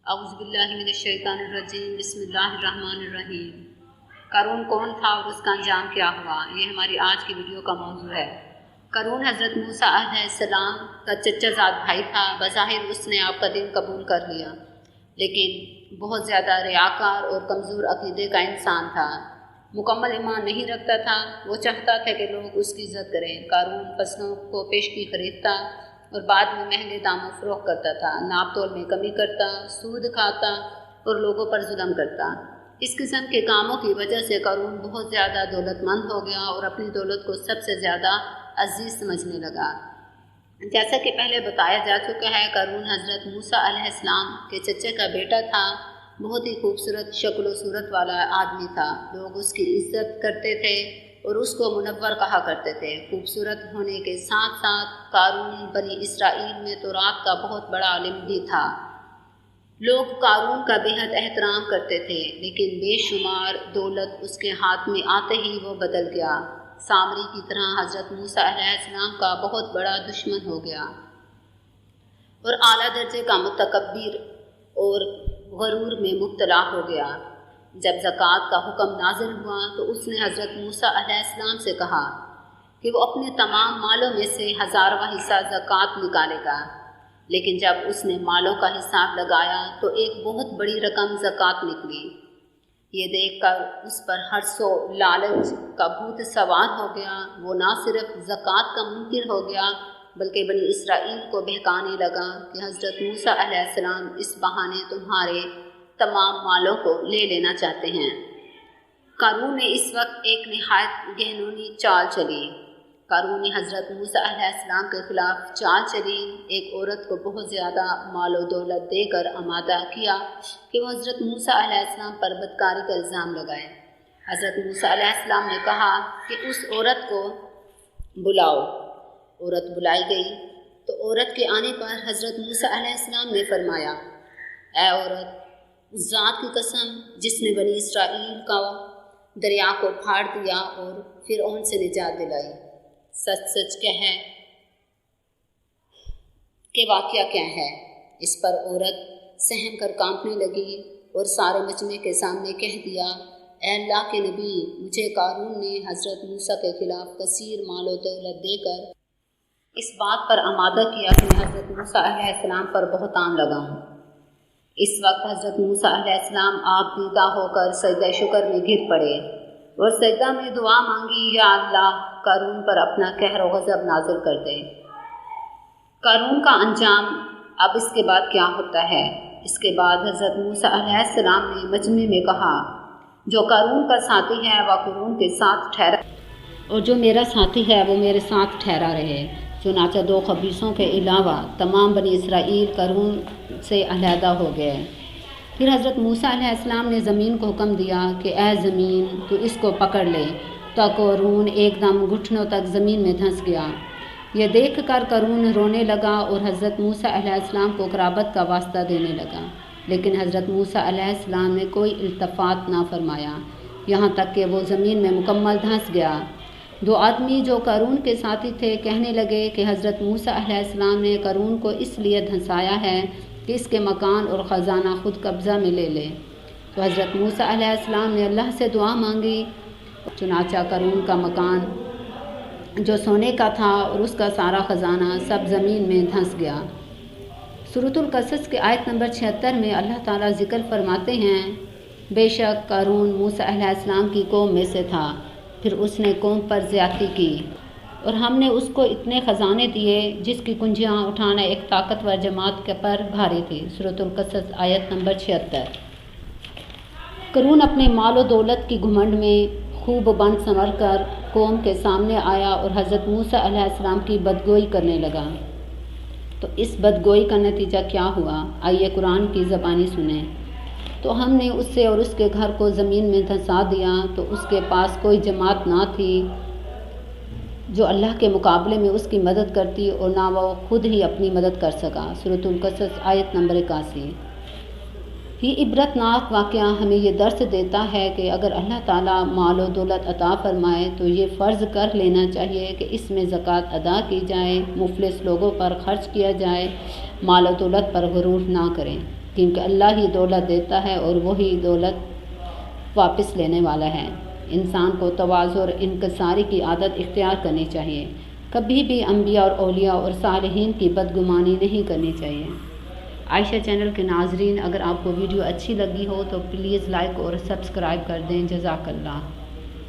اعوذ باللہ من الشیطان الرجیم، بسم اللہ الرحمن الرحیم۔ قارون کون تھا اور اس کا انجام کیا ہوا، یہ ہماری آج کی ویڈیو کا موضوع ہے۔ قارون حضرت موسیٰ علیہ السلام کا چچا زاد بھائی تھا۔ بظاہر اس نے آپ کا دین قبول کر لیا، لیکن بہت زیادہ ریاکار اور کمزور عقیدے کا انسان تھا۔ مکمل ایمان نہیں رکھتا تھا۔ وہ چاہتا تھا کہ لوگ اس کی عزت کریں۔ قارون فصلوں کو پیشگی خریدتا اور بعد میں مہنگے داموں فروخت کرتا تھا، ناپ تول میں کمی کرتا، سود کھاتا اور لوگوں پر ظلم کرتا۔ اس قسم کے کاموں کی وجہ سے قارون بہت زیادہ دولت مند ہو گیا اور اپنی دولت کو سب سے زیادہ عزیز سمجھنے لگا۔ جیسا کہ پہلے بتایا جا چکا ہے، قارون حضرت موسیٰ علیہ السلام کے چچے کا بیٹا تھا۔ بہت ہی خوبصورت شکل و صورت والا آدمی تھا۔ لوگ اس کی عزت کرتے تھے اور اس کو منور کہا کرتے تھے۔ خوبصورت ہونے کے ساتھ ساتھ قارون بنی اسرائیل میں تورات کا بہت بڑا عالم بھی تھا۔ لوگ قارون کا بے حد احترام کرتے تھے، لیکن بے شمار دولت اس کے ہاتھ میں آتے ہی وہ بدل گیا۔ سامری کی طرح حضرت موسیٰ علیہ السلام کا بہت بڑا دشمن ہو گیا اور اعلیٰ درجے کا متکبر اور غرور میں مبتلا ہو گیا۔ جب زکوٰۃ کا حکم نازل ہوا تو اس نے حضرت موسیٰ علیہ السلام سے کہا کہ وہ اپنے تمام مالوں میں سے 1000واں حصہ زکوٰۃ نکالے گا، لیکن جب اس نے مالوں کا حساب لگایا تو ایک بہت بڑی رقم زکوٰۃ نکلی۔ یہ دیکھ کر اس پر حرص و لالچ کا بھوت سوار ہو گیا۔ وہ نہ صرف زکوٰۃ کا منکر ہو گیا بلکہ بنی اسرائیل کو بہکانے لگا کہ حضرت موسیٰ علیہ السلام اس بہانے تمہارے تمام مالوں کو لے لینا چاہتے ہیں۔ قارون نے اس وقت ایک نہایت گہنونی چال چلی۔ قارون نے حضرت موسیٰ علیہ السلام کے خلاف چال چلی۔ ایک عورت کو بہت زیادہ مال و دولت دے کر آمادہ کیا کہ وہ حضرت موسیٰ علیہ السلام پر بدکاری کا الزام لگائے۔ حضرت موسیٰ علیہ السلام نے کہا کہ اس عورت کو بلاؤ۔ عورت بلائی گئی تو عورت کے آنے پر حضرت موسیٰ علیہ السلام نے فرمایا، اے عورت، اس ذات کی قسم جس نے بنی اسرائیل کا دریا کو پھاڑ دیا اور فرعون سے نجات دلائی، سچ سچ کہہ کہ واقعہ کیا ہے؟ اس پر عورت سہم کر کانپنے لگی اور سارے مجمع کے سامنے کہہ دیا، اے اللہ کے نبی، مجھے قارون نے حضرت موسیٰ کے خلاف کثیر مال و دولت دے کر اس بات پر آمادہ کیا کہ میں حضرت موسیٰ علیہ السلام پر بہتان لگاؤں۔ اس وقت حضرت موسیٰ علیہ السلام آپ دیدہ ہو کر سجدہ شکر میں گر پڑے اور سجدہ میں دعا مانگی، یا اللہ، قارون پر اپنا قہر و غضب نازل کر دے۔ قارون کا انجام اب اس کے بعد کیا ہوتا ہے؟ اس کے بعد حضرت موسیٰ علیہ السلام نے مجمع میں کہا، جو قارون کا ساتھی ہے وہ قارون کے ساتھ ٹھہرا اور جو میرا ساتھی ہے وہ میرے ساتھ ٹھہرا رہے۔ چنانچہ 2 خبیثوں کے علاوہ تمام بنی اسرائیل قارون سے علیحدہ ہو گئے۔ پھر حضرت موسیٰ علیہ السلام نے زمین کو حکم دیا کہ اے زمین، تو اس کو پکڑ لے، تو قارون ایک دم گھٹنوں تک زمین میں دھنس گیا۔ یہ دیکھ کر قارون رونے لگا اور حضرت موسیٰ علیہ السلام کو قرابت کا واسطہ دینے لگا، لیکن حضرت موسیٰ علیہ السلام نے کوئی التفات نہ فرمایا، یہاں تک کہ وہ زمین میں مکمل دھنس گیا۔ 2 آدمی جو قارون کے ساتھی تھے کہنے لگے کہ حضرت موسیٰ علیہ السلام نے قارون کو اس لیے دھنسایا ہے کہ اس کے مکان اور خزانہ خود قبضہ میں لے لے۔ تو حضرت موسیٰ علیہ السلام نے اللہ سے دعا مانگی، چنانچہ قارون کا مکان جو سونے کا تھا اور اس کا سارا خزانہ سب زمین میں دھنس گیا۔ سورۃ القصص کے آیت نمبر 76 میں اللہ تعالیٰ ذکر فرماتے ہیں، بے شک قارون موسیٰ علیہ السلام کی قوم میں سے تھا، پھر اس نے قوم پر زیادتی کی اور ہم نے اس کو اتنے خزانے دیے جس کی کنجیاں اٹھانا ایک طاقتور جماعت کے پر بھاری تھی۔ سورۃ القصص آیت نمبر 76۔ قارون اپنے مال و دولت کی گھمنڈ میں خوب بن سنور کر قوم کے سامنے آیا اور حضرت موسیٰ علیہ السلام کی بدگوئی کرنے لگا۔ تو اس بدگوئی کا نتیجہ کیا ہوا؟ آئیے قرآن کی زبانی سنیں۔ تو ہم نے اس سے اور اس کے گھر کو زمین میں دھنسا دیا، تو اس کے پاس کوئی جماعت نہ تھی جو اللہ کے مقابلے میں اس کی مدد کرتی، اور نہ وہ خود ہی اپنی مدد کر سکا۔ سورۃ القصص آیت نمبر 81۔ یہ عبرتناک واقعہ ہمیں یہ درس دیتا ہے کہ اگر اللہ تعالیٰ مال و دولت عطا فرمائے تو یہ فرض کر لینا چاہیے کہ اس میں زکوٰۃ ادا کی جائے، مفلس لوگوں پر خرچ کیا جائے، مال و دولت پر غرور نہ کریں۔ کیونکہ اللہ ہی دولت دیتا ہے اور وہی دولت واپس لینے والا ہے۔ انسان کو تواضع اور انکساری کی عادت اختیار کرنی چاہیے۔ کبھی بھی انبیاء اور اولیاء اور صالحین کی بدگمانی نہیں کرنی چاہیے۔ عائشہ چینل کے ناظرین، اگر آپ کو ویڈیو اچھی لگی ہو تو پلیز لائک اور سبسکرائب کر دیں۔ جزاک اللہ۔